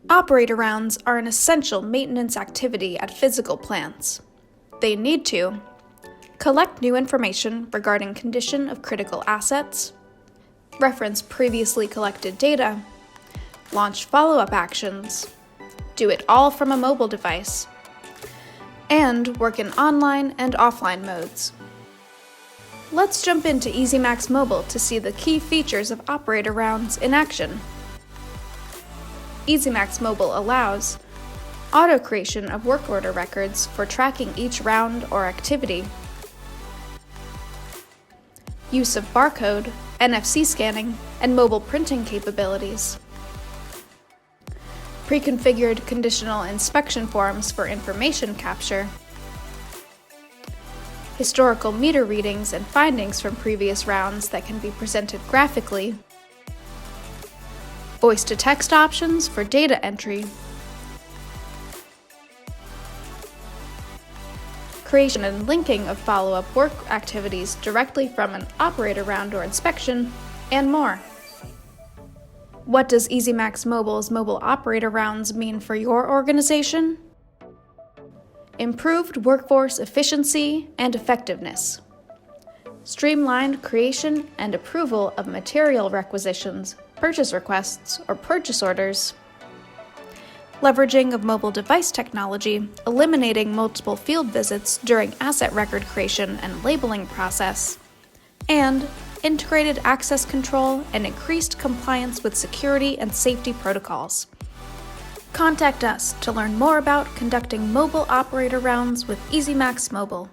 Operator rounds are an essential maintenance activity at physical plants. They need to collect new information regarding condition of critical assets, reference previously collected data, launch follow-up actions, do it all from a mobile device, and work in online and offline modes. Let's jump into EZMaxMobile to see the key features of operator rounds in action. EZMaxMobile allows auto-creation of work order records for tracking each round or activity, use of barcode, NFC scanning, and mobile printing capabilities, pre-configured conditional inspection forms for information capture, historical meter readings and findings from previous rounds that can be presented graphically, voice-to-text options for data entry, creation and linking of follow-up work activities directly from an operator round or inspection, and more. What does EZMaxMobile's mobile operator rounds mean for your organization? Improved workforce efficiency and effectiveness, streamlined creation and approval of material requisitions, purchase requests, or purchase orders, leveraging of mobile device technology, eliminating multiple field visits during asset record creation and labeling process, and integrated access control and increased compliance with security and safety protocols. Contact us to learn more about conducting mobile operator rounds with EZMaxMobile.